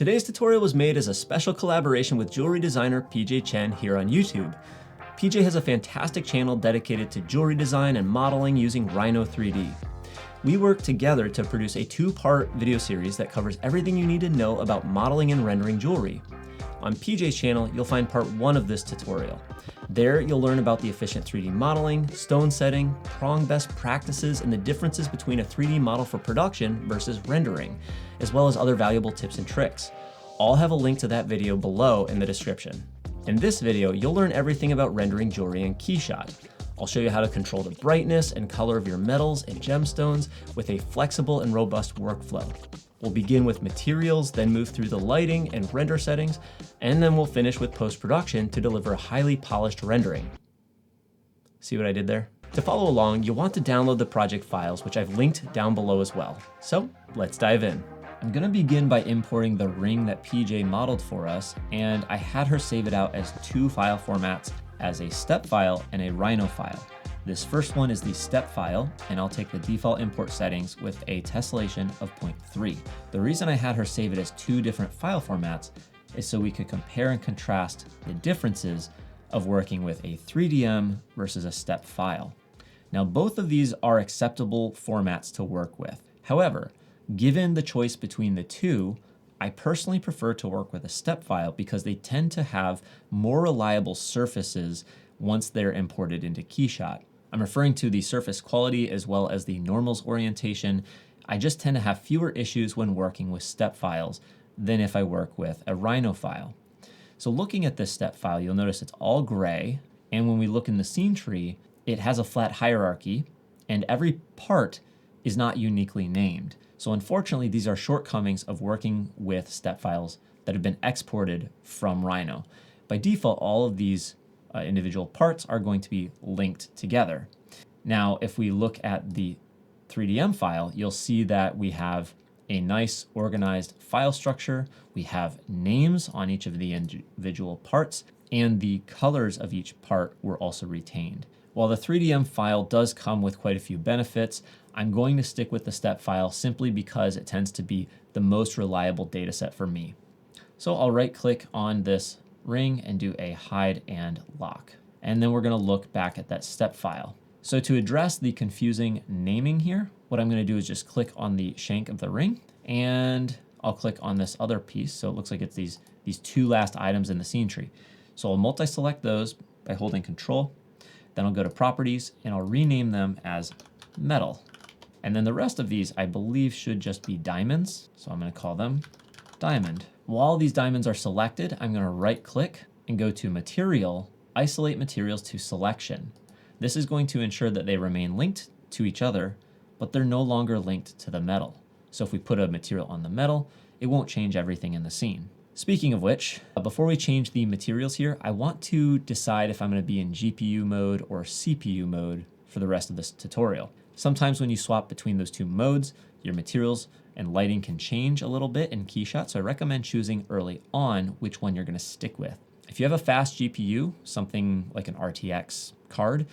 Today's tutorial was made as a special collaboration with jewelry designer PJ Chen here on YouTube. PJ has a fantastic channel dedicated to jewelry design and modeling using Rhino 3D. We worked together to produce a two-part video series that covers everything you need to know about modeling and rendering jewelry. On PJ's channel, you'll find part 1 of this tutorial. There, you'll learn about the efficient 3D modeling, stone setting, prong best practices, and the differences between a 3D model for production versus rendering, as well as other valuable tips and tricks. I'll have a link to that video below in the description. In this video, you'll learn everything about rendering jewelry in KeyShot. I'll show you how to control the brightness and color of your metals and gemstones with a flexible and robust workflow. We'll begin with materials, then move through the lighting and render settings, and then we'll finish with post-production to deliver a highly polished rendering. See what I did there? To follow along, you'll want to download the project files, which I've linked down below as well. So let's dive in. I'm gonna begin by importing the ring that PJ modeled for us, and I had her save it out as 2 file formats, as a step file and a Rhino file. This first one is the step file, and I'll take the default import settings with a tessellation of 0.3. The reason I had her save it as 2 different file formats is so we could compare and contrast the differences of working with a 3DM versus a step file. Now, both of these are acceptable formats to work with. However, given the choice between the two, I personally prefer to work with a step file because they tend to have more reliable surfaces once they're imported into KeyShot. I'm referring to the surface quality as well as the normals orientation. I just tend to have fewer issues when working with step files than if I work with a Rhino file. So looking at this step file, you'll notice it's all gray, and when we look in the scene tree, it has a flat hierarchy, and every part is not uniquely named. So unfortunately, these are shortcomings of working with step files that have been exported from Rhino. By default, all of these individual parts are going to be linked together. Now, if we look at the 3DM file, you'll see that we have a nice organized file structure. We have names on each of the individual parts, and the colors of each part were also retained. While the 3DM file does come with quite a few benefits, I'm going to stick with the step file simply because it tends to be the most reliable data set for me. So I'll right click on this ring and do a hide and lock. And then we're gonna look back at that step file. So to address the confusing naming here, what I'm gonna do is just click on the shank of the ring, and I'll click on this other piece. So it looks like it's these 2 last items in the scene tree. So I'll multi-select those by holding Control. Then I'll go to Properties and I'll rename them as Metal. And then the rest of these, I believe, should just be diamonds. So I'm gonna call them Diamond. While these diamonds are selected, I'm gonna right click and go to Material, Isolate Materials to Selection. This is going to ensure that they remain linked to each other, but they're no longer linked to the metal. So if we put a material on the metal, it won't change everything in the scene. Speaking of which, before we change the materials here, I want to decide if I'm gonna be in GPU mode or CPU mode for the rest of this tutorial. Sometimes when you swap between those 2 modes, your materials and lighting can change a little bit in KeyShot, so I recommend choosing early on which one you're gonna stick with. If you have a fast GPU, something like an RTX card,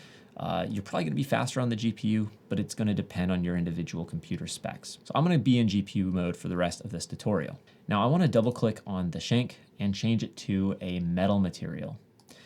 you're probably gonna be faster on the GPU, but it's gonna depend on your individual computer specs. So I'm gonna be in GPU mode for the rest of this tutorial. Now I wanna double click on the shank and change it to a metal material. I'm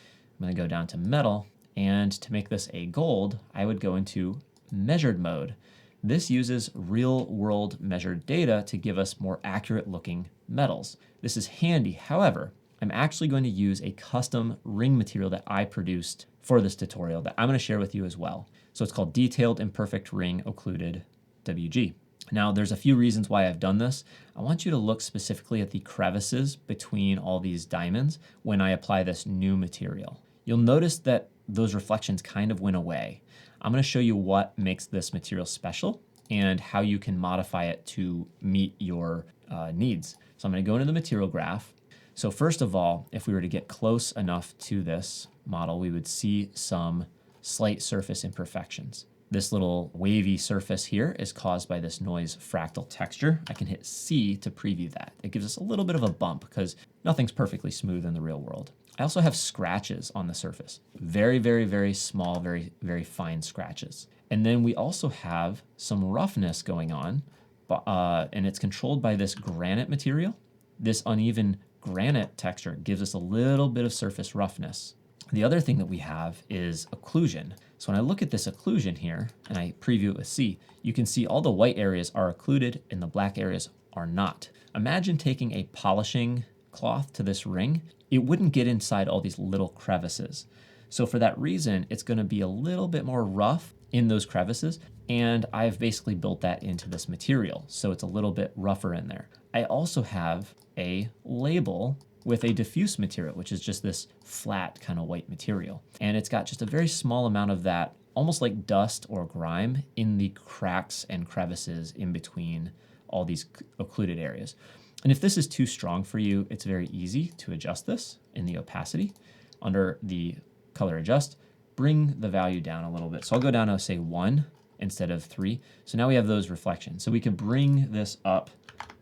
gonna go down to metal, and to make this a gold, I would go into measured mode. This uses real world measured data to give us more accurate looking metals. This is handy. However, I'm actually going to use a custom ring material that I produced for this tutorial that I'm going to share with you as well. So it's called Detailed Imperfect Ring Occluded WG. Now there's a few reasons why I've done this. I want you to look specifically at the crevices between all these diamonds when I apply this new material. You'll notice that those reflections kind of went away. I'm going to show you what makes this material special and how you can modify it to meet your needs. So I'm going to go into the material graph. So first of all, if we were to get close enough to this model, we would see some slight surface imperfections. This little wavy surface here is caused by this noise fractal texture. I can hit C to preview that. It gives us a little bit of a bump because nothing's perfectly smooth in the real world. I also have scratches on the surface. Very, very, very small, very, very fine scratches. And then we also have some roughness going on, and it's controlled by this granite material. this uneven granite texture gives us a little bit of surface roughness. The other thing that we have is occlusion. So when I look at this occlusion here and I preview it with C, you can see all the white areas are occluded and the black areas are not. Imagine taking a polishing cloth to this ring. It wouldn't get inside all these little crevices. So for that reason, it's going to be a little bit more rough in those crevices. And I've basically built that into this material. So it's a little bit rougher in there. I also have a label with a diffuse material, which is just this flat kind of white material. And it's got just a very small amount of that, almost like dust or grime in the cracks and crevices in between all these occluded areas. And if this is too strong for you, it's very easy to adjust this in the opacity. Under the color adjust, bring the value down a little bit. So I'll go down to say 1 instead of 3. So now we have those reflections. So we can bring this up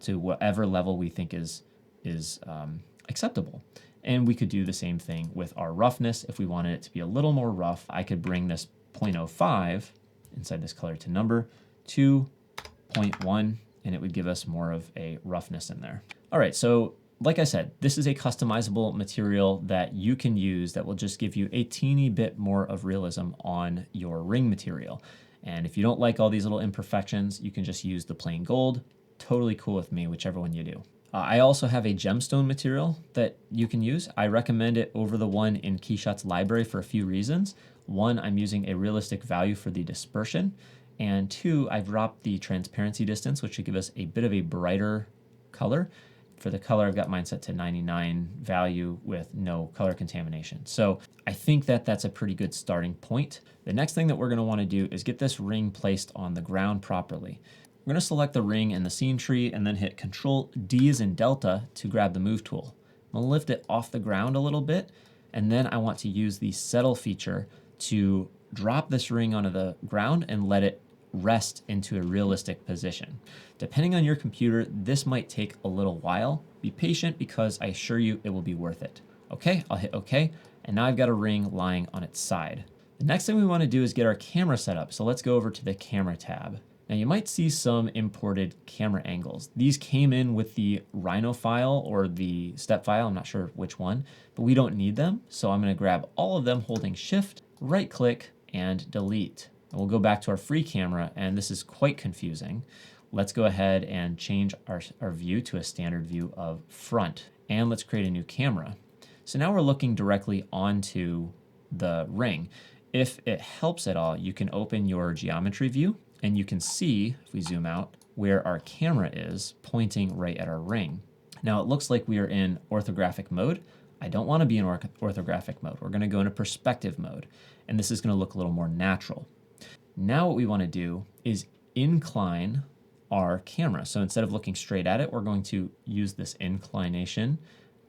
to whatever level we think is acceptable. And we could do the same thing with our roughness. If we wanted it to be a little more rough, I could bring this 0.05 inside this color to number to 0.1, and it would give us more of a roughness in there. All right, so like I said, this is a customizable material that you can use that will just give you a teeny bit more of realism on your ring material. And if you don't like all these little imperfections, you can just use the plain gold. Totally cool with me, whichever one you do. I also have a gemstone material that you can use. I recommend it over the one in KeyShot's library for a few reasons. One, I'm using a realistic value for the dispersion. And two, I've dropped the transparency distance, which should give us a bit of a brighter color. For the color, I've got mine set to 99 value with no color contamination. So I think that that's a pretty good starting point. The next thing that we're gonna wanna do is get this ring placed on the ground properly. We're gonna select the ring in the scene tree and then hit Control D as in Delta to grab the move tool. I'm gonna lift it off the ground a little bit, and then I want to use the settle feature to drop this ring onto the ground and let it rest into a realistic position. Depending on your computer, this might take a little while. Be patient because I assure you it will be worth it. Okay, I'll hit OK, and now I've got a ring lying on its side. The next thing we want to do is get our camera set up. So let's go over to the camera tab. Now you might see some imported camera angles. These came in with the Rhino file or the step file, I'm not sure which one, but we don't need them. So I'm gonna grab all of them holding Shift, right click, and delete. And we'll go back to our free camera, and this is quite confusing. Let's go ahead and change our view to a standard view of front, and let's create a new camera. So now we're looking directly onto the ring. If it helps at all, you can open your geometry view, and you can see, if we zoom out, where our camera is pointing right at our ring. Now it looks like we are in orthographic mode. I don't want to be in orthographic mode. We're going to go into perspective mode, and this is going to look a little more natural. Now what we want to do is incline our camera. So instead of looking straight at it, we're going to use this inclination.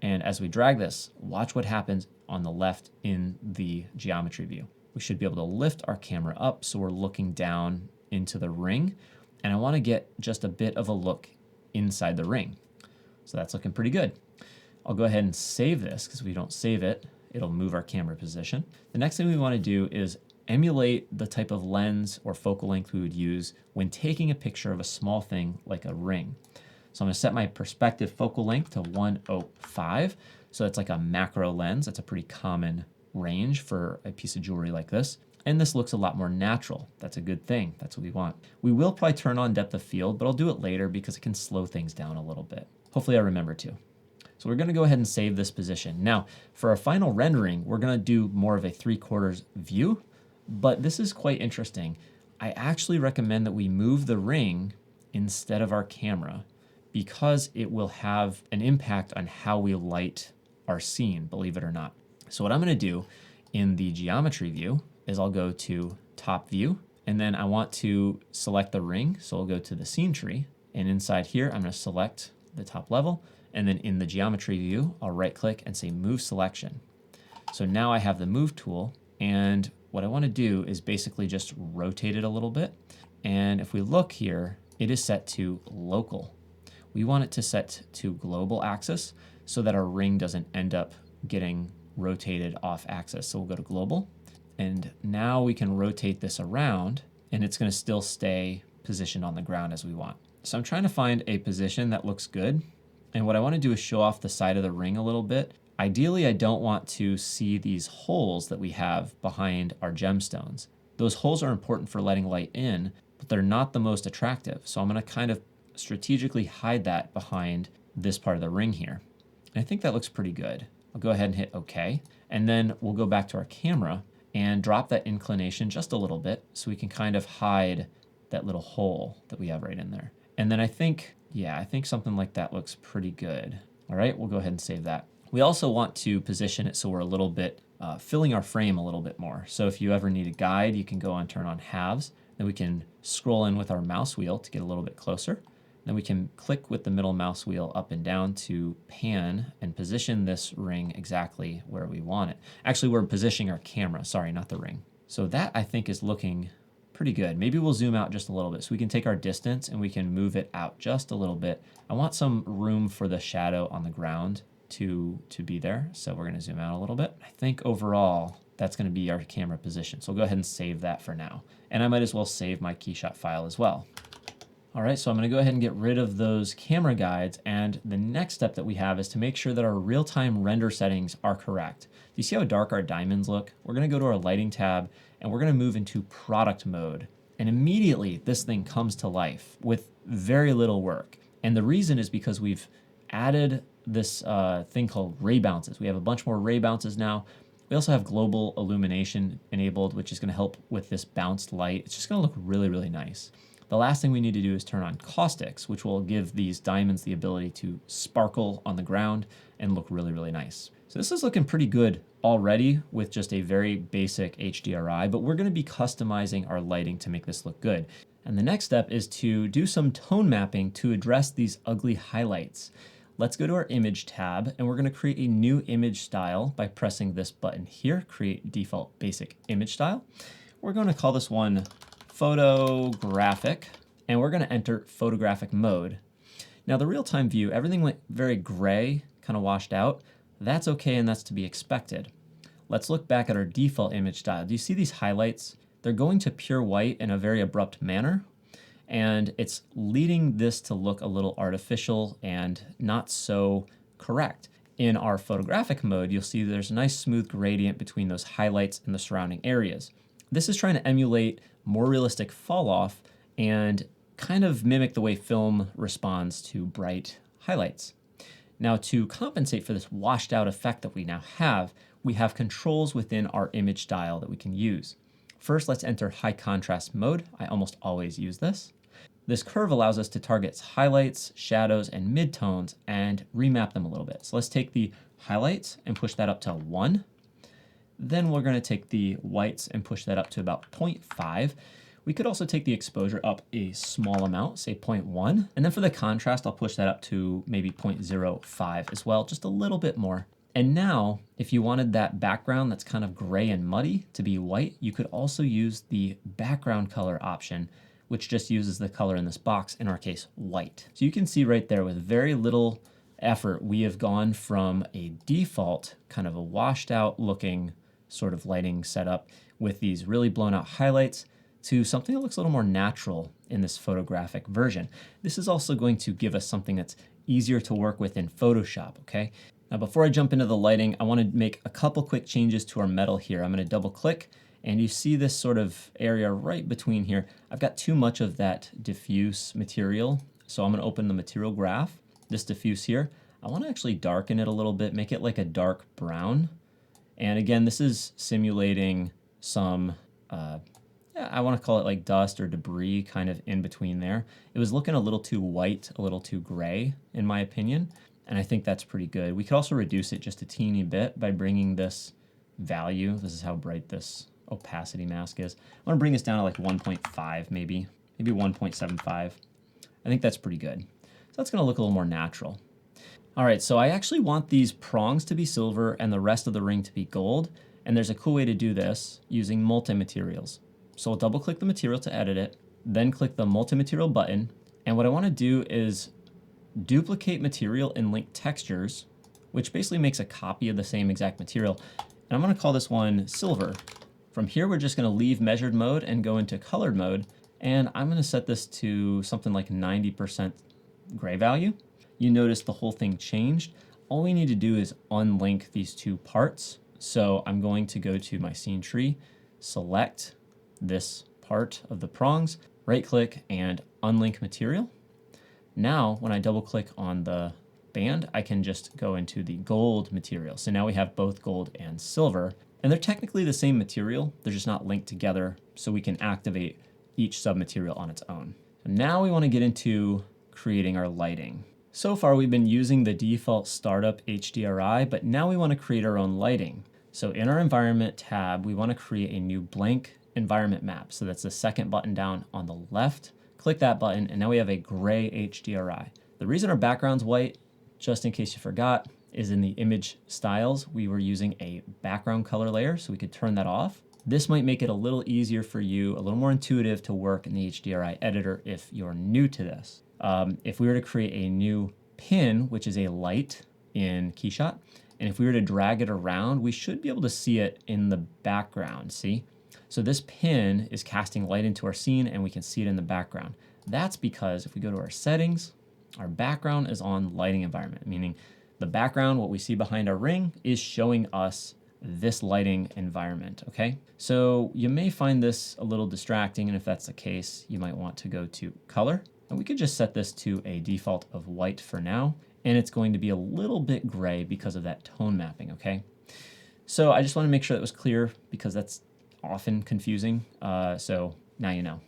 And as we drag this, watch what happens on the left in the geometry view. We should be able to lift our camera up so we're looking down into the ring. And I want to get just a bit of a look inside the ring. So that's looking pretty good. I'll go ahead and save this because if we don't save it, it'll move our camera position. The next thing we want to do is emulate the type of lens or focal length we would use when taking a picture of a small thing like a ring. So I'm going to set my perspective focal length to 105. So it's like a macro lens. That's a pretty common range for a piece of jewelry like this. And this looks a lot more natural. That's a good thing. That's what we want. We will probably turn on depth of field, but I'll do it later because it can slow things down a little bit. Hopefully I remember to. So we're going to go ahead and save this position. Now, for our final rendering, we're going to do more of a 3/4 view, but this is quite interesting. I actually recommend that we move the ring instead of our camera because it will have an impact on how we light our scene, believe it or not. So what I'm going to do in the geometry view is I'll go to top view, and then I want to select the ring. So I'll go to the scene tree, and inside here, I'm going to select the top level. And then in the geometry view, I'll right click and say move selection. So now I have the move tool, and what I want to do is basically just rotate it a little bit. And if we look here, it is set to local. We want it to set to global axis so that our ring doesn't end up getting rotated off axis. So we'll go to global, and now we can rotate this around, and it's going to still stay positioned on the ground as we want. So I'm trying to find a position that looks good. And what I want to do is show off the side of the ring a little bit. Ideally, I don't want to see these holes that we have behind our gemstones. Those holes are important for letting light in, but they're not the most attractive. So I'm going to kind of strategically hide that behind this part of the ring here. And I think that looks pretty good. I'll go ahead and hit OK. And then we'll go back to our camera and drop that inclination just a little bit so we can kind of hide that little hole that we have right in there. And then I think something like that looks pretty good. All right, we'll go ahead and save that. We also want to position it so we're a little bit filling our frame a little bit more. So if you ever need a guide, you can go and turn on halves. Then we can scroll in with our mouse wheel to get a little bit closer. Then we can click with the middle mouse wheel up and down to pan and position this ring exactly where we want it. Actually, we're positioning our camera, sorry, not the ring. So that I think is looking pretty good. Maybe we'll zoom out just a little bit so we can take our distance and we can move it out just a little bit. I want some room for the shadow on the ground to be there. So we're going to zoom out a little bit. I think overall that's going to be our camera position. So we'll go ahead and save that for now. And I might as well save my KeyShot file as well. All right, so I'm going to go ahead and get rid of those camera guides. And the next step that we have is to make sure that our real-time render settings are correct. Do you see how dark our diamonds look? We're going to go to our lighting tab and we're going to move into product mode. And immediately this thing comes to life with very little work. And the reason is because we've added this thing called ray bounces. We have a bunch more ray bounces now. We also have global illumination enabled, which is going to help with this bounced light. It's just going to look really, really nice. The last thing we need to do is turn on caustics, which will give these diamonds the ability to sparkle on the ground and look really, really nice. So this is looking pretty good already with just a very basic HDRI, but we're going to be customizing our lighting to make this look good. And the next step is to do some tone mapping to address these ugly highlights. Let's go to our image tab and we're going to create a new image style by pressing this button here, create default basic image style. We're going to call this one photographic, and we're going to enter photographic mode. Now the real-time view, everything went very gray, kind of washed out. That's okay, and that's to be expected. Let's look back at our default image style. Do you see these highlights? They're going to pure white in a very abrupt manner, and it's leading this to look a little artificial and not so correct. In our photographic mode, you'll see there's a nice smooth gradient between those highlights and the surrounding areas. This is trying to emulate more realistic fall off and kind of mimic the way film responds to bright highlights. Now to compensate for this washed out effect that we now have, we have controls within our image style that we can use. First, let's enter high contrast mode. I almost always use this. This curve allows us to target highlights, shadows, and midtones and remap them a little bit. So let's take the highlights and push that up to 1. Then we're going to take the whites and push that up to about 0.5. We could also take the exposure up a small amount, say 0.1. And then for the contrast, I'll push that up to maybe 0.05 as well, just a little bit more. And now, if you wanted that background that's kind of gray and muddy to be white, you could also use the background color option, which just uses the color in this box, in our case, white. So you can see right there with very little effort, we have gone from a default kind of a washed out looking sort of lighting setup with these really blown out highlights to something that looks a little more natural in this photographic version. This is also going to give us something that's easier to work with in Photoshop, okay? Now before I jump into the lighting, I want to make a couple quick changes to our metal here. I'm going to double click and you see this sort of area right between here. I've got too much of that diffuse material, so I'm going to open the material graph, this diffuse here. I want to actually darken it a little bit, make it like a dark brown. And again, this is simulating some, I want to call it like dust or debris kind of in between there. It was looking a little too white, a little too gray, in my opinion. And I think that's pretty good. We could also reduce it just a teeny bit by bringing this value. This is how bright this opacity mask is. I want to bring this down to like 1.5 maybe 1.75. I think that's pretty good. So that's going to look a little more natural. All right, so I actually want these prongs to be silver and the rest of the ring to be gold. And there's a cool way to do this using multi-materials. So I'll double click the material to edit it, then click the multi-material button. And what I want to do is duplicate material in link textures, which basically makes a copy of the same exact material. And I'm going to call this one silver. From here, we're just going to leave measured mode and go into colored mode. And I'm going to set this to something like 90% gray value. you notice the whole thing changed. All we need to do is unlink these two parts. So I'm going to go to my scene tree, select this part of the prongs, right click and unlink material. Now, when I double click on the band, I can just go into the gold material. So now we have both gold and silver, and they're technically the same material. They're just not linked together, so we can activate each submaterial on its own. And now we want to get into creating our lighting. So far, we've been using the default startup HDRI, but now we want to create our own lighting. So in our environment tab, we want to create a new blank environment map. So that's the second button down on the left. Click that button, and now we have a gray HDRI. The reason our background's white, just in case you forgot, is in the image styles, we were using a background color layer, so we could turn that off. This might make it a little easier for you, a little more intuitive to work in the HDRI editor if you're new to this. If we were to create a new pin, which is a light in KeyShot, and if we were to drag it around, we should be able to see it in the background, see? So this pin is casting light into our scene and we can see it in the background. That's because if we go to our settings, our background is on lighting environment, meaning the background, what we see behind our ring, is showing us this lighting environment, okay? So you may find this a little distracting, and if that's the case, you might want to go to color. And we could just set this to a default of white for now, and it's going to be a little bit gray because of that tone mapping, okay? So I just want to make sure that was clear because that's often confusing, so now you know.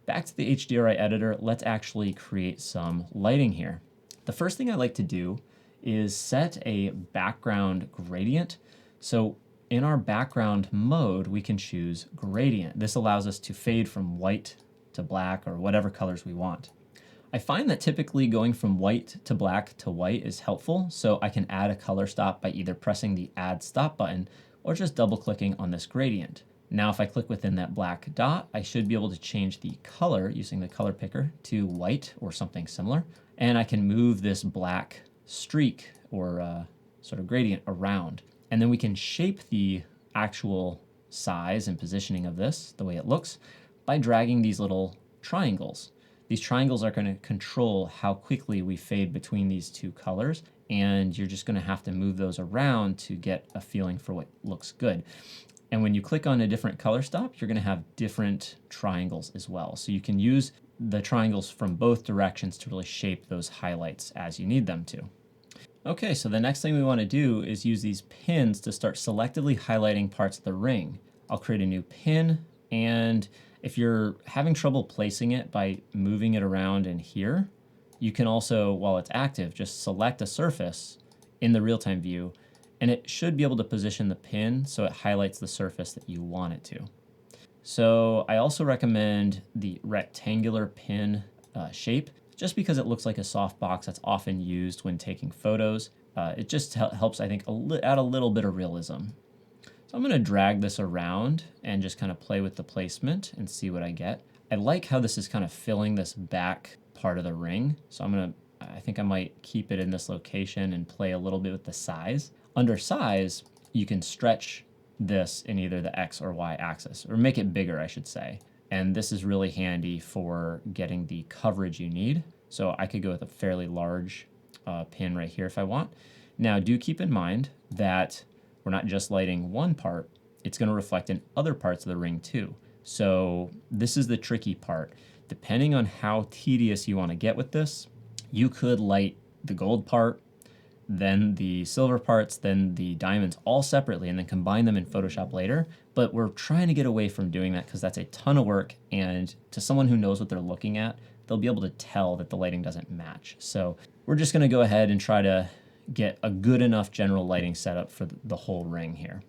Back to the HDRI editor, let's actually create some lighting here. The first thing I like to do is set a background gradient. So in our background mode, we can choose gradient. This allows us to fade from white to black or whatever colors we want. I find that typically going from white to black to white is helpful, so I can add a color stop by either pressing the Add Stop button or just double clicking on this gradient. Now if I click within that black dot, I should be able to change the color using the color picker to white or something similar, and I can move this black streak or sort of gradient around. And then we can shape the actual size and positioning of this, the way it looks, by dragging these little triangles. These triangles are going to control how quickly we fade between these two colors, and you're just going to have to move those around to get a feeling for what looks good. And when you click on a different color stop, you're going to have different triangles as well. So you can use the triangles from both directions to really shape those highlights as you need them to. Okay, so the next thing we want to do is use these pins to start selectively highlighting parts of the ring. I'll create a new pin, and if you're having trouble placing it by moving it around in here, you can also, while it's active, just select a surface in the real-time view, and it should be able to position the pin so it highlights the surface that you want it to. So I also recommend the rectangular pin shape, just because it looks like a soft box that's often used when taking photos. It just helps, I think, add a little bit of realism. So I'm going to drag this around and just kind of play with the placement and see what I get. I like how this is kind of filling this back part of the ring. So I think I might keep it in this location and play a little bit with the size. Under size, you can stretch this in either the X or Y axis, or make it bigger, I should say. And this is really handy for getting the coverage you need. So I could go with a fairly large pin right here if I want. Now, do keep in mind that we're not just lighting one part, it's going to reflect in other parts of the ring too. So this is the tricky part. Depending on how tedious you want to get with this, you could light the gold part, then the silver parts, then the diamonds all separately, and then combine them in Photoshop later. But we're trying to get away from doing that because that's a ton of work, and to someone who knows what they're looking at, they'll be able to tell that the lighting doesn't match. So we're just going to go ahead and try to get a good enough general lighting setup for the whole ring here.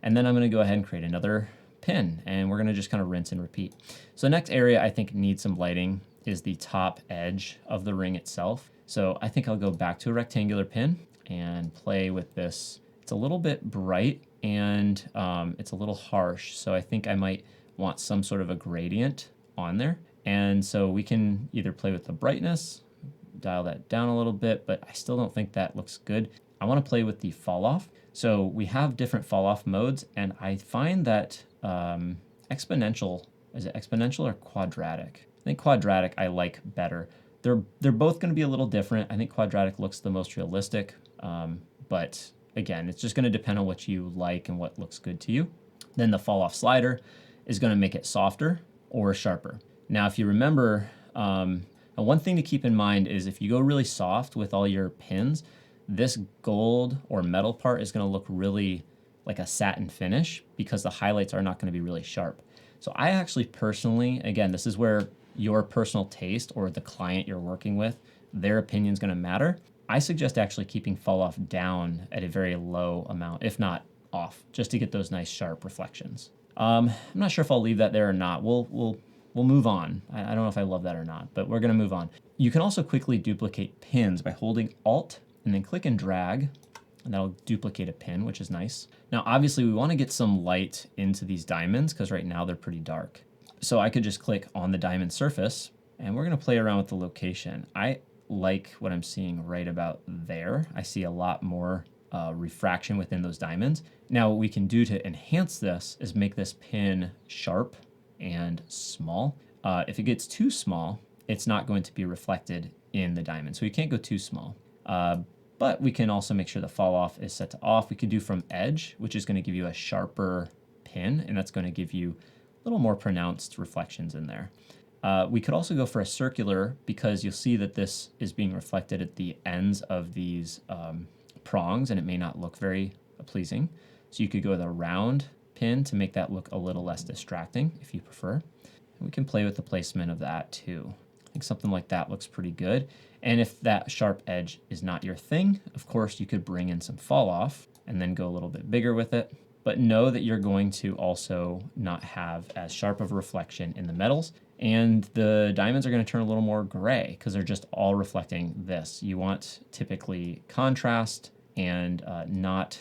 And then I'm going to go ahead and create another pin, and we're going to just kind of rinse and repeat. So the next area I think needs some lighting is the top edge of the ring itself. So I think I'll go back to a rectangular pin and play with this. It's a little bit bright and it's a little harsh, so I think I might want some sort of a gradient on there. And so we can either play with the brightness, dial that down a little bit, but I still don't think that looks good. I want to play with the fall off. So we have different fall off modes, and I find that exponential, is it exponential or quadratic? I think quadratic I like better. they're both going to be a little different. I think quadratic looks the most realistic, but again, it's just going to depend on what you like and what looks good to you. Then the fall off slider is going to make it softer or sharper. Now, if you remember, one thing to keep in mind is if you go really soft with all your pins, this gold or metal part is going to look really like a satin finish because the highlights are not going to be really sharp. So I actually personally, again, this is where your personal taste or the client you're working with, their opinion is going to matter. I suggest actually keeping fall off down at a very low amount, if not off, just to get those nice sharp reflections. I'm not sure if I'll leave that there or not. We'll move on. I don't know if I love that or not, but we're going to move on. You can also quickly duplicate pins by holding Alt and then click and drag, and that'll duplicate a pin, which is nice. Now, obviously, we want to get some light into these diamonds because right now they're pretty dark. So I could just click on the diamond surface, and we're going to play around with the location. I like what I'm seeing right about there. I see a lot more refraction within those diamonds. Now, what we can do to enhance this is make this pin sharp and small. If it gets too small, it's not going to be reflected in the diamond. So you can't go too small. But we can also make sure the fall off is set to off. We could do from edge, which is going to give you a sharper pin, and that's going to give you a little more pronounced reflections in there. We could also go for a circular because you'll see that this is being reflected at the ends of these prongs, and it may not look very pleasing. So you could go with a round pin to make that look a little less distracting if you prefer. And we can play with the placement of that too. I think something like that looks pretty good. And if that sharp edge is not your thing, of course, you could bring in some fall off and then go a little bit bigger with it. But know that you're going to also not have as sharp of a reflection in the metals. And the diamonds are going to turn a little more gray because they're just all reflecting this. You want typically contrast and not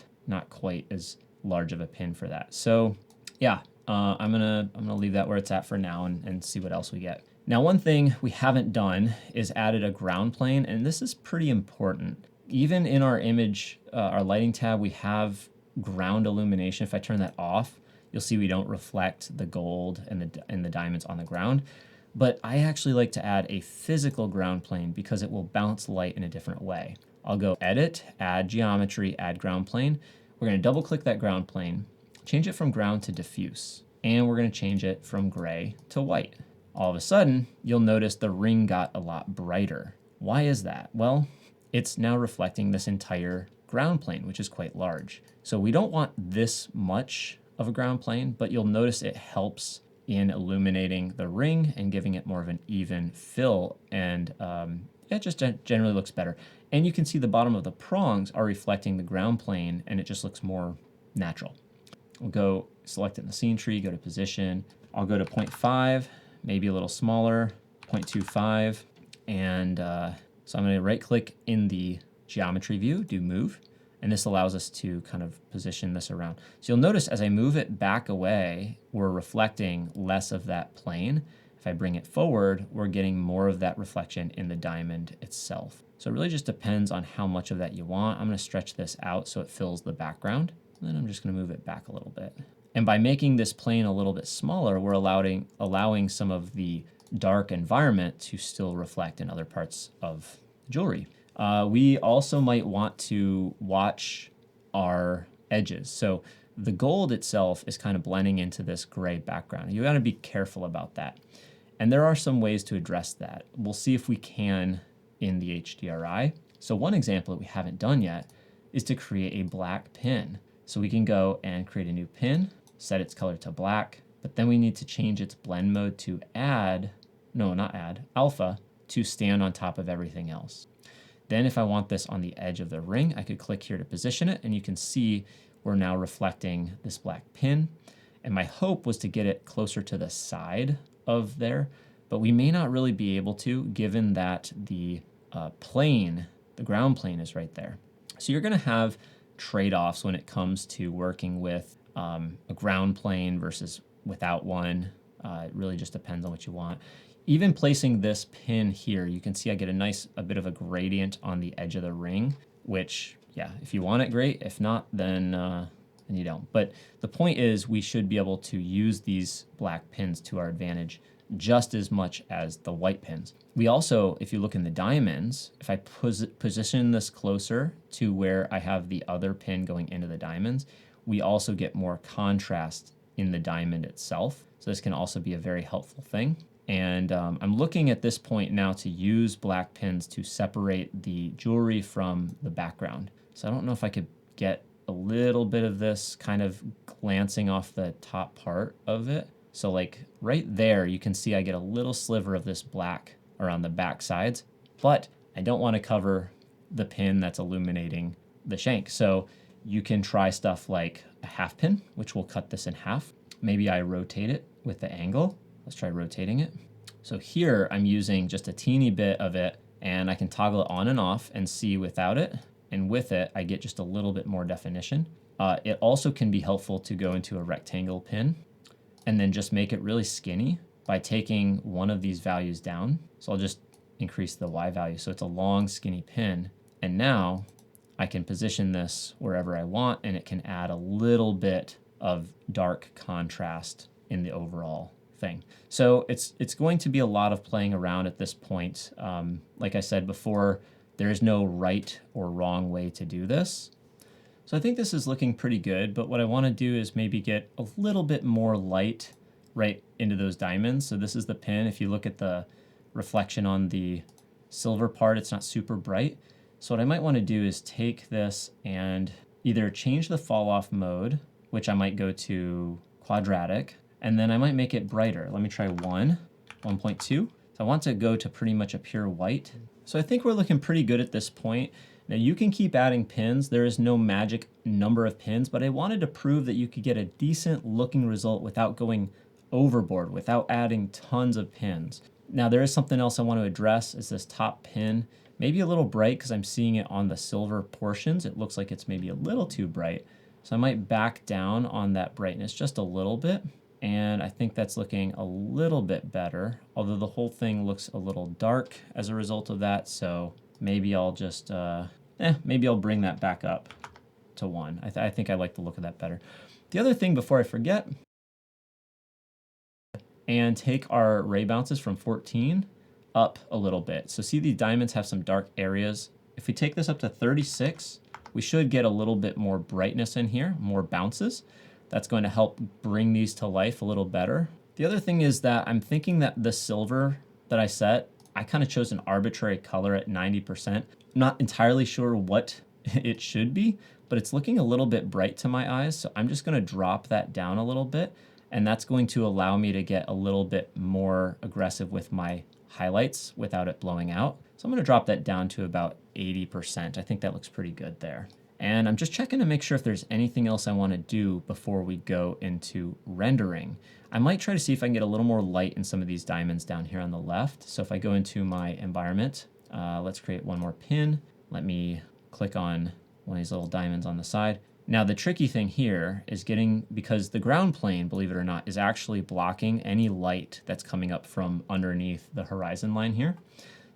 quite as large of a pin for that. So yeah, I'm gonna leave that where it's at for now and see what else we get. Now, one thing we haven't done is added a ground plane, and this is pretty important. Even in our image, our lighting tab, we have ground illumination. If I turn that off, you'll see we don't reflect the gold and the diamonds on the ground. But I actually like to add a physical ground plane because it will bounce light in a different way. I'll go Edit, Add Geometry, Add Ground Plane. We're going to double click that ground plane, change it from ground to diffuse, and we're going to change it from gray to white. All of a sudden, you'll notice the ring got a lot brighter. Why is that? Well, it's now reflecting this entire ground plane, which is quite large. So we don't want this much of a ground plane, but you'll notice it helps in illuminating the ring and giving it more of an even fill, and it just generally looks better. And you can see the bottom of the prongs are reflecting the ground plane, and it just looks more natural. We'll go select it in the scene tree, go to position. I'll go to 0.5, maybe a little smaller, 0.25. And so I'm going to right click in the geometry view, do move. And this allows us to kind of position this around. So you'll notice as I move it back away, we're reflecting less of that plane. If I bring it forward, we're getting more of that reflection in the diamond itself. So it really just depends on how much of that you want. I'm going to stretch this out so it fills the background. And then I'm just going to move it back a little bit. And by making this plane a little bit smaller, we're allowing some of the dark environment to still reflect in other parts of the jewelry. We also might want to watch our edges. So the gold itself is kind of blending into this gray background. You got to be careful about that. And there are some ways to address that. We'll see if we can in the HDRI. So one example that we haven't done yet is to create a black pin. So we can go and create a new pin, set its color to black, but then we need to change its blend mode to alpha, to stand on top of everything else. Then if I want this on the edge of the ring, I could click here to position it, and you can see we're now reflecting this black pin. And my hope was to get it closer to the side of there, but we may not really be able to, given that the plane, the ground plane is right there. So you're gonna have trade-offs when it comes to working with a ground plane versus without one. It really just depends on what you want. Even placing this pin here, you can see I get a bit of a gradient on the edge of the ring, which, yeah, if you want it, great. If not, then you don't. But the point is we should be able to use these black pins to our advantage just as much as the white pins. We also, if you look in the diamonds, if I position this closer to where I have the other pin going into the diamonds, we also get more contrast in the diamond itself. So this can also be a very helpful thing. And I'm looking at this point now to use black pins to separate the jewelry from the background. So I don't know if I could get a little bit of this kind of glancing off the top part of it. So like right there, you can see I get a little sliver of this black around the back sides, but I don't want to cover the pin that's illuminating the shank. So you can try stuff like a half pin, which will cut this in half. Maybe I rotate it with the angle. Let's try rotating it. So here I'm using just a teeny bit of it, and I can toggle it on and off and see without it. And with it, I get just a little bit more definition. It also can be helpful to go into a rectangle pin and then just make it really skinny by taking one of these values down. So I'll just increase the Y value. So it's a long, skinny pin. And now I can position this wherever I want, and it can add a little bit of dark contrast in the overall thing. So it's going to be a lot of playing around at this point. Like I said before, there is no right or wrong way to do this. So I think this is looking pretty good, but what I want to do is maybe get a little bit more light right into those diamonds. So this is the pin. If you look at the reflection on the silver part, it's not super bright. So what I might want to do is take this and either change the fall off mode, which I might go to quadratic, and then I might make it brighter. Let me try 1.2. So I want to go to pretty much a pure white. So I think we're looking pretty good at this point. Now you can keep adding pins. There is no magic number of pins, but I wanted to prove that you could get a decent looking result without going overboard, without adding tons of pins. Now there is something else I want to address, is this top pin. Maybe a little bright because I'm seeing it on the silver portions. It looks like it's maybe a little too bright. So I might back down on that brightness just a little bit. And I think that's looking a little bit better, although the whole thing looks a little dark as a result of that. So maybe I'll just, maybe I'll bring that back up to 1. I think I like the look of that better. The other thing before I forget, and take our ray bounces from 14 up a little bit. So see, these diamonds have some dark areas. If we take this up to 36, we should get a little bit more brightness in here, more bounces. That's going to help bring these to life a little better. The other thing is that I'm thinking that the silver that I set, I kind of chose an arbitrary color at 90%. I'm not entirely sure what it should be, but it's looking a little bit bright to my eyes. So I'm just going to drop that down a little bit, and that's going to allow me to get a little bit more aggressive with my highlights without it blowing out. So I'm going to drop that down to about 80%. I think that looks pretty good there. And I'm just checking to make sure if there's anything else I want to do before we go into rendering. I might try to see if I can get a little more light in some of these diamonds down here on the left. So if I go into my environment, let's create one more pin. Let me click on one of these little diamonds on the side. Now the tricky thing here is because the ground plane, believe it or not, is actually blocking any light that's coming up from underneath the horizon line here.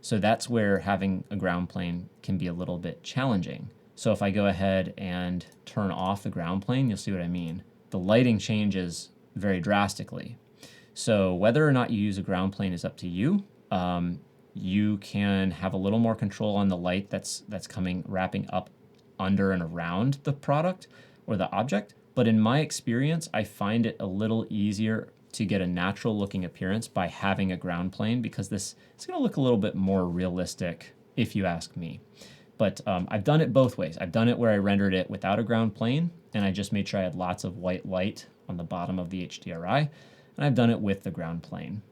So that's where having a ground plane can be a little bit challenging. So if I go ahead and turn off the ground plane, you'll see what I mean. The lighting changes very drastically. So whether or not you use a ground plane is up to you. You can have a little more control on the light that's wrapping up under and around the product or the object. But in my experience, I find it a little easier to get a natural looking appearance by having a ground plane, because it's going to look a little bit more realistic if you ask me. But I've done it both ways. I've done it where I rendered it without a ground plane, and I just made sure I had lots of white light on the bottom of the HDRI, and I've done it with the ground plane.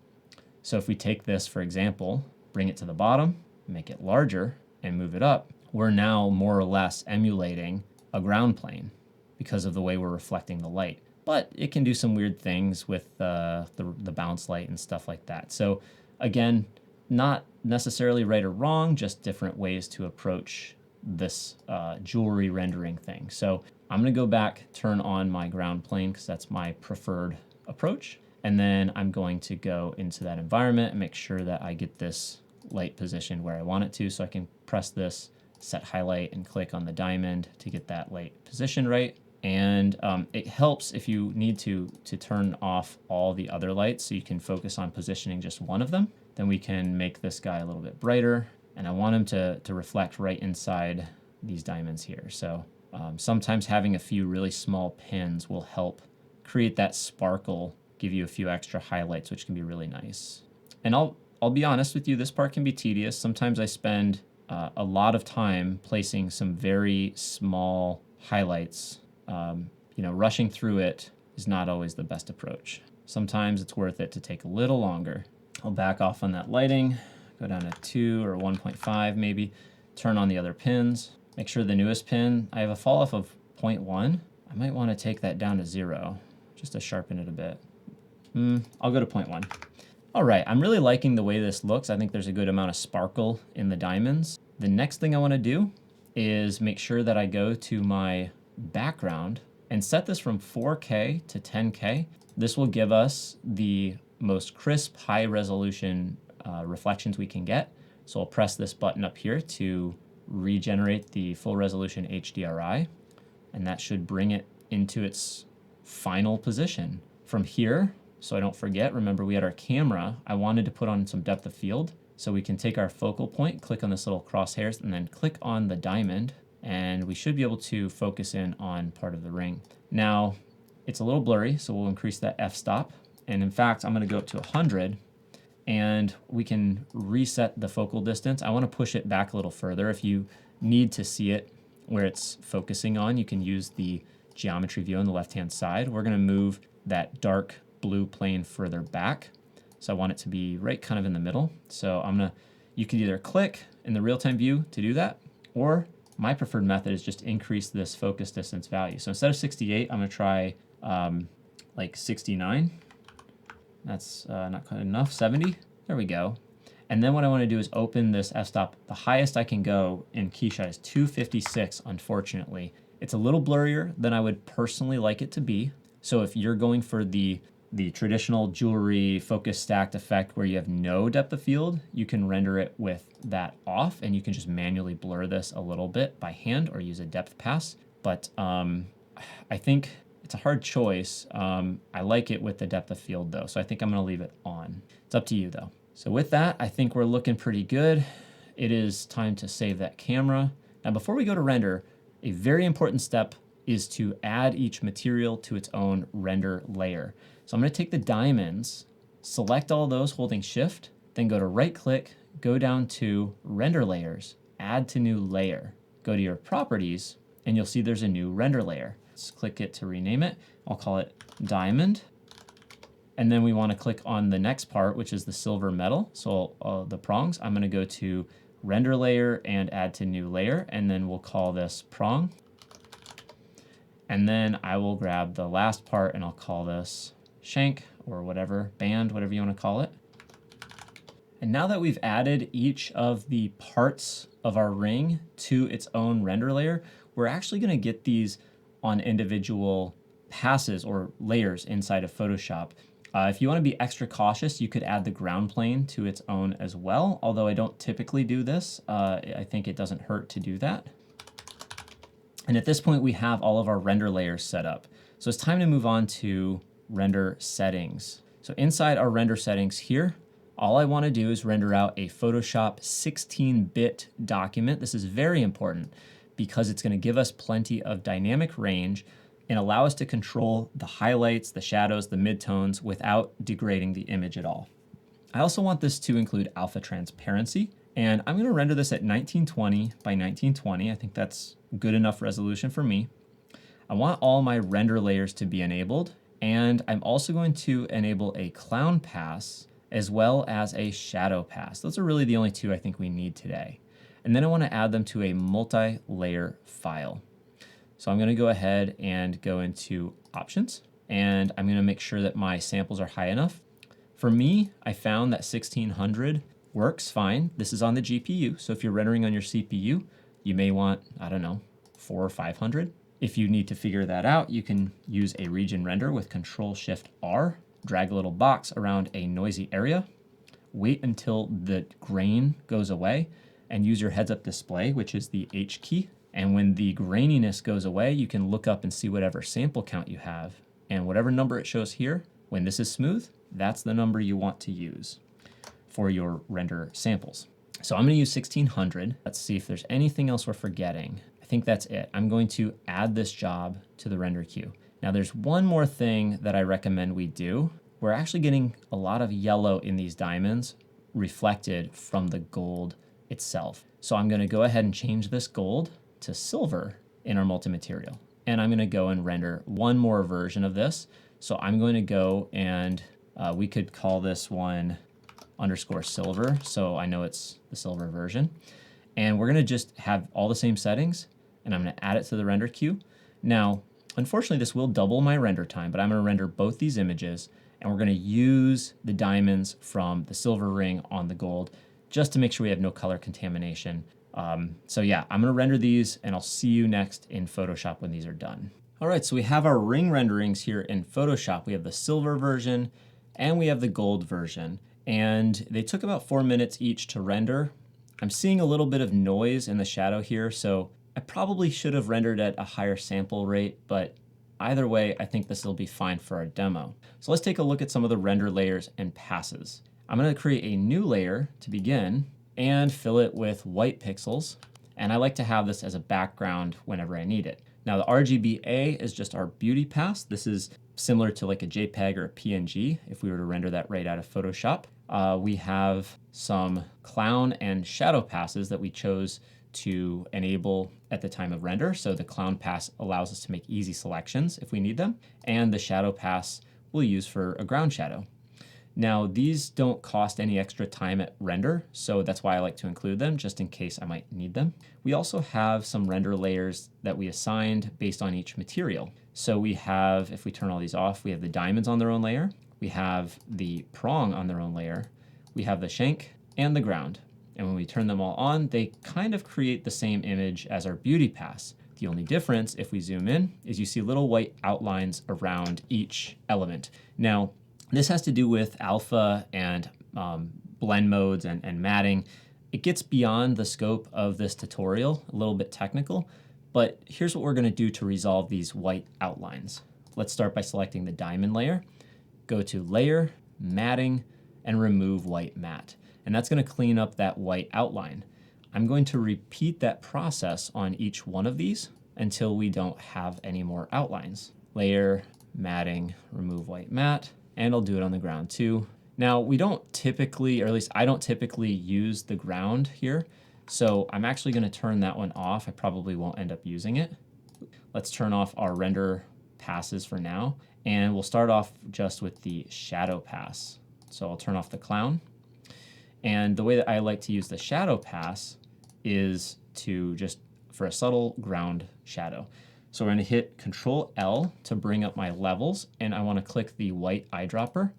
So if we take this, for example, bring it to the bottom, make it larger, and move it up, we're now more or less emulating a ground plane because of the way we're reflecting the light. But it can do some weird things with the bounce light and stuff like that. So again, not necessarily right or wrong, just different ways to approach this jewelry rendering thing. So I'm going to go back, turn on my ground plane because that's my preferred approach. And then I'm going to go into that environment and make sure that I get this light positioned where I want it to. So I can press this, set highlight, and click on the diamond to get that light position right. And it helps if you need to turn off all the other lights so you can focus on positioning just one of them. Then we can make this guy a little bit brighter. And I want him to reflect right inside these diamonds here. So sometimes having a few really small pins will help create that sparkle, give you a few extra highlights, which can be really nice. And I'll be honest with you, this part can be tedious. Sometimes I spend a lot of time placing some very small highlights. You know, rushing through it is not always the best approach. Sometimes it's worth it to take a little longer. I'll back off on that lighting, go down to 2 or 1.5 maybe, turn on the other pins, make sure the newest pin, I have a fall off of 0.1. I might want to take that down to 0 just to sharpen it a bit. I'll go to 0.1. All right, I'm really liking the way this looks. I think there's a good amount of sparkle in the diamonds. The next thing I want to do is make sure that I go to my background and set this from 4K to 10K. This will give us the most crisp, high resolution reflections we can get. So I'll press this button up here to regenerate the full resolution HDRI, and that should bring it into its final position. From here, so I don't forget, remember we had our camera, I wanted to put on some depth of field. So we can take our focal point, click on this little crosshairs, and then click on the diamond, and we should be able to focus in on part of the ring. Now, it's a little blurry, so we'll increase that f-stop. And in fact, I'm gonna go up to 100, and we can reset the focal distance. I wanna push it back a little further. If you need to see it where it's focusing on, you can use the geometry view on the left-hand side. We're gonna move that dark blue plane further back. So I want it to be right kind of in the middle. So you can either click in the real-time view to do that, or my preferred method is just increase this focus distance value. So instead of 68, I'm gonna try like 69. That's not quite enough, 70, there we go. And then what I wanna do is open this f-stop. The highest I can go in KeyShot is 256, unfortunately. It's a little blurrier than I would personally like it to be. So if you're going for the traditional jewelry focus stacked effect where you have no depth of field, you can render it with that off, and you can just manually blur this a little bit by hand or use a depth pass. But I think it's a hard choice. I like it with the depth of field though, so I think I'm gonna leave it on. It's up to you though. So with that, I think we're looking pretty good. It is time to save that camera. Now before we go to render, a very important step is to add each material to its own render layer. So I'm gonna take the diamonds, select all those holding shift, then go to right click, go down to render layers, add to new layer. Go to your properties, and you'll see there's a new render layer. Let's click it to rename it. I'll call it diamond. And then we wanna click on the next part, which is the silver metal. So the prongs, I'm gonna go to render layer and add to new layer, and then we'll call this prong. And then I will grab the last part and I'll call this Shank or whatever, band, whatever you want to call it. And now that we've added each of the parts of our ring to its own render layer, we're actually going to get these on individual passes or layers inside of Photoshop. If you want to be extra cautious, you could add the ground plane to its own as well, although I don't typically do this. I think it doesn't hurt to do that. And at this point, we have all of our render layers set up. So it's time to move on to render settings. So inside our render settings here, all I want to do is render out a Photoshop 16-bit document. This is very important because it's going to give us plenty of dynamic range and allow us to control the highlights, the shadows, the midtones without degrading the image at all. I also want this to include alpha transparency, and I'm going to render this at 1920 by 1920. I think that's good enough resolution for me. I want all my render layers to be enabled, and I'm also going to enable a clown pass as well as a shadow pass. Those are really the only two I think we need today. And then I want to add them to a multi-layer file. So I'm going to go ahead and go into options, and I'm going to make sure that my samples are high enough. For me, I found that 1600 works fine. This is on the GPU, so if you're rendering on your CPU, you may want, I don't know, 400 or 500. If you need to figure that out, you can use a region render with Control-Shift-R, drag a little box around a noisy area, wait until the grain goes away, and use your heads-up display, which is the H key, And when the graininess goes away, you can look up and see whatever sample count you have. And whatever number it shows here, when this is smooth, that's the number you want to use for your render samples. So I'm going to use 1600. Let's see if there's anything else we're forgetting. I think that's it. I'm going to add this job to the render queue. Now there's one more thing that I recommend we do. We're actually getting a lot of yellow in these diamonds reflected from the gold itself. So I'm going to go ahead and change this gold to silver in our multi-material. And I'm going to go and render one more version of this. So I'm going to go and we could call this one underscore silver. So I know it's the silver version. And we're going to just have all the same settings. And I'm going to add it to the render queue. Now, unfortunately, this will double my render time, but I'm going to render both these images. And we're going to use the diamonds from the silver ring on the gold just to make sure we have no color contamination. So yeah, I'm going to render these and I'll see you next in Photoshop when these are done. All right, so we have our ring renderings here in Photoshop. We have the silver version and we have the gold version. And they took about 4 minutes each to render. I'm seeing a little bit of noise in the shadow here, so I probably should have rendered at a higher sample rate, but either way, I think this will be fine for our demo. So let's take a look at some of the render layers and passes. I'm going to create a new layer to begin and fill it with white pixels. And I like to have this as a background whenever I need it. Now the RGBA is just our beauty pass. This is similar to like a JPEG or a PNG if we were to render that right out of Photoshop. We have some clown and shadow passes that we chose to enable at the time of render. So the clown pass allows us to make easy selections if we need them. And the shadow pass we'll use for a ground shadow. Now these don't cost any extra time at render, so that's why I like to include them just in case I might need them. We also have some render layers that we assigned based on each material. So we have, if we turn all these off, we have the diamonds on their own layer, we have the prong on their own layer, we have the shank and the ground. And when we turn them all on, they kind of create the same image as our beauty pass. The only difference, if we zoom in, is you see little white outlines around each element. Now, this has to do with alpha and blend modes and matting. It gets beyond the scope of this tutorial, a little bit technical, but here's what we're going to do to resolve these white outlines. Let's start by selecting the diamond layer, go to Layer, Matting, and remove White Matte. And that's going to clean up that white outline. I'm going to repeat that process on each one of these until we don't have any more outlines. Layer, Matting, remove White Matte. And I'll do it on the ground too. Now we don't typically, or at least I don't typically use the ground here. So I'm actually going to turn that one off. I probably won't end up using it. Let's turn off our render passes for now. And we'll start off just with the shadow pass. So I'll turn off the clown. And the way that I like to use the shadow pass is to just for a subtle ground shadow. So we're going to hit Control L to bring up my levels, and I want to click the white eyedropper,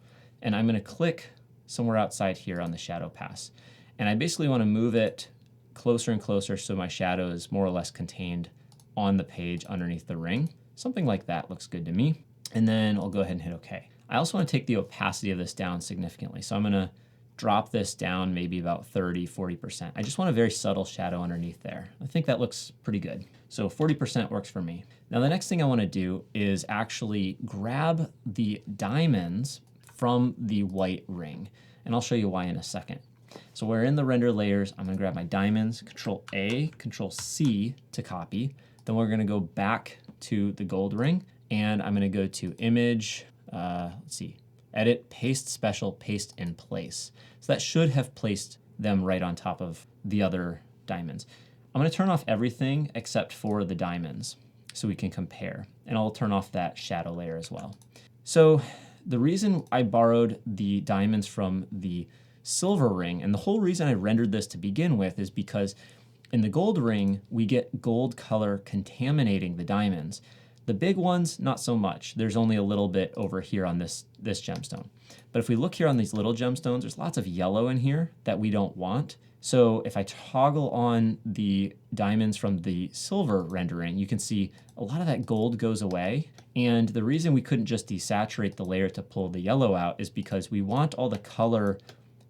and I'm going to click somewhere outside here on the shadow pass. And I basically want to move it closer and closer so my shadow is more or less contained on the page underneath the ring. Something like that looks good to me. And then I'll go ahead and hit OK. I also want to take the opacity of this down significantly. So I'm going to drop this down maybe about 30–40%. I just want a very subtle shadow underneath there. I think that looks pretty good. So 40% works for me. Now the next thing I want to do is actually grab the diamonds from the white ring. And I'll show you why in a second. So we're in the render layers. I'm going to grab my diamonds, Control A, Control C to copy. Then we're going to go back to the gold ring, and I'm going to go to Image, let's see, Edit, Paste Special, Paste in Place. So that should have placed them right on top of the other diamonds. I'm going to turn off everything except for the diamonds so we can compare. And I'll turn off that shadow layer as well. So the reason I borrowed the diamonds from the silver ring, and the whole reason I rendered this to begin with, is because in the gold ring, we get gold color contaminating the diamonds. The big ones, not so much. There's only a little bit over here on this gemstone. But if we look here on these little gemstones, there's lots of yellow in here that we don't want. So if I toggle on the diamonds from the silver rendering, you can see a lot of that gold goes away. And the reason we couldn't just desaturate the layer to pull the yellow out is because we want all the color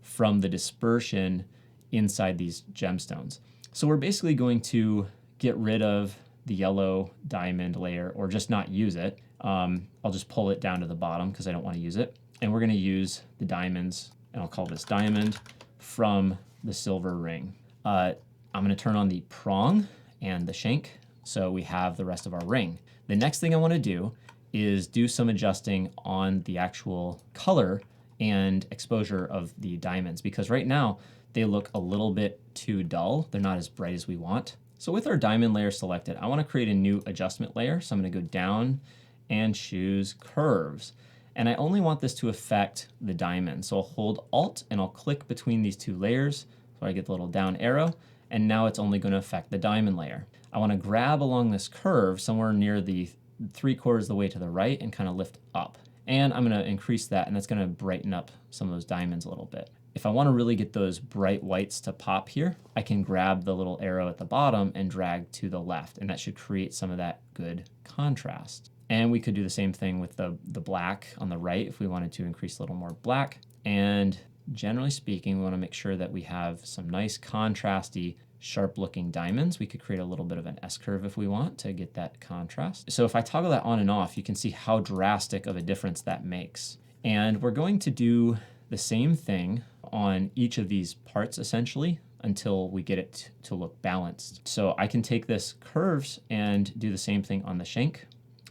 from the dispersion inside these gemstones. So we're basically going to get rid of the yellow diamond layer or just not use it. I'll just pull it down to the bottom because I don't want to use it. And we're going to use the diamonds, and I'll call this diamond, from the silver ring. I'm going to turn on the prong and the shank so we have the rest of our ring. The next thing I want to do is do some adjusting on the actual color and exposure of the diamonds, because right now they look a little bit too dull. They're not as bright as we want. So with our diamond layer selected, I want to create a new adjustment layer. So I'm going to go down and choose curves. And I only want this to affect the diamond. So I'll hold Alt and I'll click between these two layers. So I get the little down arrow. And now it's only going to affect the diamond layer. I want to grab along this curve somewhere near the 3/4 of the way to the right and kind of lift up. And I'm going to increase that, and that's going to brighten up some of those diamonds a little bit. If I want to really get those bright whites to pop here, I can grab the little arrow at the bottom and drag to the left, and that should create some of that good contrast. And we could do the same thing with the black on the right if we wanted to increase a little more black. And generally speaking, we want to make sure that we have some nice contrasty, sharp looking diamonds. We could create a little bit of an S-curve if we want to get that contrast. So if I toggle that on and off, you can see how drastic of a difference that makes. And we're going to do the same thing on each of these parts essentially until we get it to look balanced. So I can take this curves and do the same thing on the shank.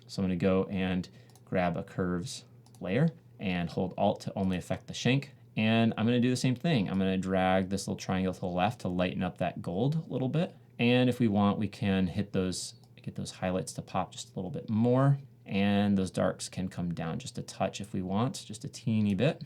So I'm going to go and grab a curves layer and hold Alt to only affect the shank. And I'm going to do the same thing. I'm going to drag this little triangle to the left to lighten up that gold a little bit. And if we want, we can get those highlights to pop just a little bit more. And those darks can come down just a touch if we want, just a teeny bit.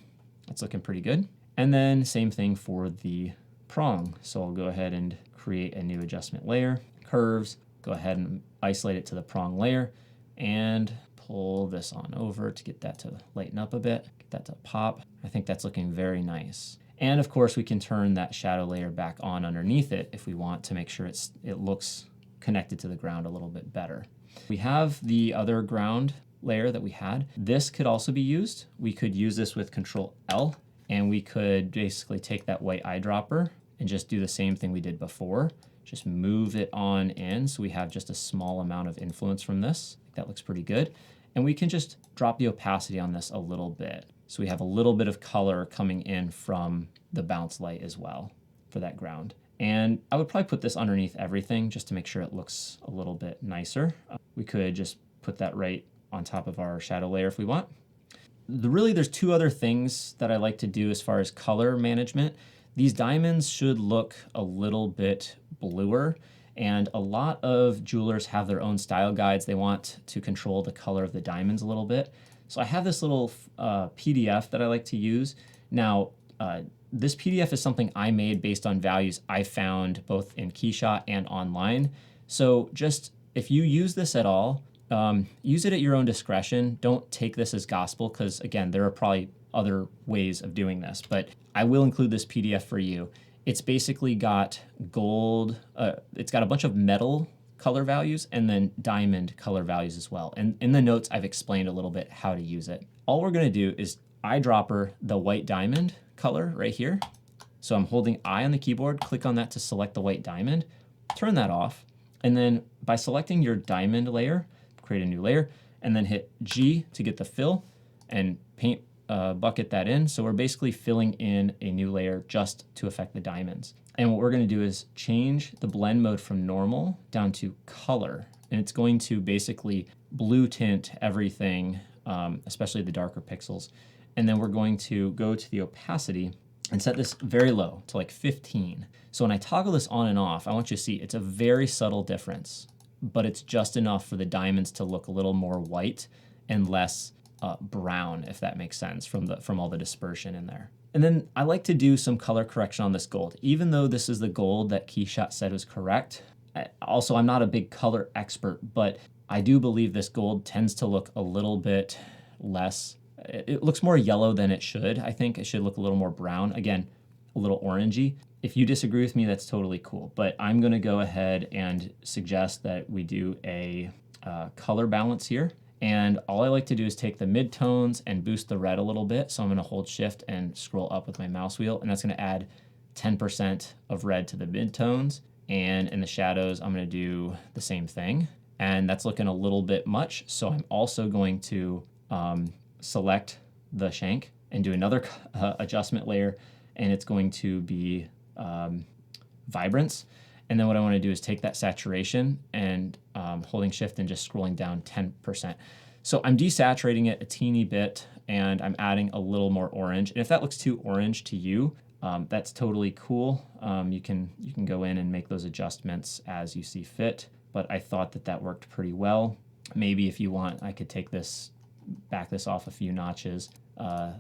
That's looking pretty good. And then same thing for the prong. So I'll go ahead and create a new adjustment layer, curves, go ahead and isolate it to the prong layer, and pull this on over to get that to lighten up a bit, get that to pop. I think that's looking very nice. And of course we can turn that shadow layer back on underneath it if we want to make sure it looks connected to the ground a little bit better. We have the other ground layer that we had. This could also be used. We could use this with Control L, and we could basically take that white eyedropper and just do the same thing we did before. Just move it on in so we have just a small amount of influence from this. That looks pretty good. And we can just drop the opacity on this a little bit. So we have a little bit of color coming in from the bounce light as well for that ground. And I would probably put this underneath everything just to make sure it looks a little bit nicer. We could just put that right on top of our shadow layer if we want. Really, there's two other things that I like to do as far as color management. These diamonds should look a little bit bluer, and a lot of jewelers have their own style guides. They want to control the color of the diamonds a little bit. So I have this little PDF that I like to use. Now, this PDF is something I made based on values I found both in KeyShot and online. So just if you use this at all, use it at your own discretion. Don't take this as gospel because, again, there are probably other ways of doing this, but I will include this PDF for you. It's basically got gold, it's got a bunch of metal color values and then diamond color values as well. And in the notes, I've explained a little bit how to use it. All we're gonna do is eyedropper the white diamond color right here. So I'm holding I on the keyboard, click on that to select the white diamond, turn that off, and then by selecting your diamond layer, create a new layer, and then hit G to get the fill and paint bucket that in. So we're basically filling in a new layer just to affect the diamonds. And what we're going to do is change the blend mode from normal down to color. And it's going to basically blue tint everything, especially the darker pixels. And then we're going to go to the opacity and set this very low to like 15. So when I toggle this on and off, I want you to see it's a very subtle difference, but it's just enough for the diamonds to look a little more white and less brown, if that makes sense, from all the dispersion in there. And then I like to do some color correction on this gold. Even though this is the gold that KeyShot said was correct, also I'm not a big color expert, but I do believe this gold tends to look a little bit less, it looks more yellow than it should. I think it should look a little more brown. Again, a little orangey. If you disagree with me, that's totally cool. But I'm gonna go ahead and suggest that we do a color balance here. And all I like to do is take the midtones and boost the red a little bit. So I'm gonna hold shift and scroll up with my mouse wheel, and that's gonna add 10% of red to the midtones And in the shadows, I'm going to do the same thing. And that's looking a little bit much. So I'm also going to select the shank and do another adjustment layer. And it's going to be vibrance. And then what I want to do is take that saturation and holding shift and just scrolling down 10%. So I'm desaturating it a teeny bit and I'm adding a little more orange. And if that looks too orange to you, that's totally cool. You can go in and make those adjustments as you see fit. But I thought that worked pretty well. Maybe if you want, I could back this off a few notches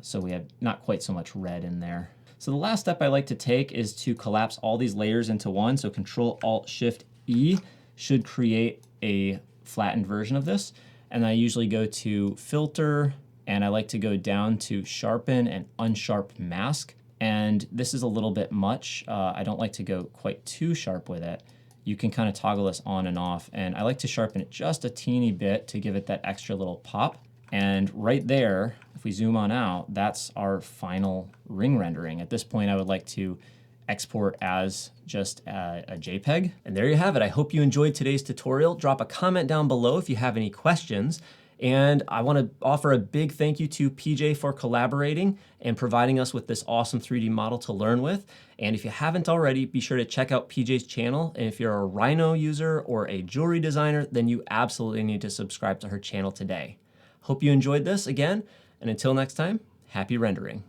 so we have not quite so much red in there. So the last step I like to take is to collapse all these layers into one. So Control-Alt-Shift-E should create a flattened version of this. And I usually go to Filter, and I like to go down to Sharpen and Unsharp Mask. And this is a little bit much. I don't like to go quite too sharp with it. You can kind of toggle this on and off. And I like to sharpen it just a teeny bit to give it that extra little pop. And right there, if we zoom on out, that's our final ring rendering. At this point, I would like to export as just a JPEG. And there you have it. I hope you enjoyed today's tutorial. Drop a comment down below if you have any questions. And I want to offer a big thank you to PJ for collaborating and providing us with this awesome 3D model to learn with. And if you haven't already, be sure to check out PJ's channel. And if you're a Rhino user or a jewelry designer, then you absolutely need to subscribe to her channel today. Hope you enjoyed this again, and until next time, happy rendering.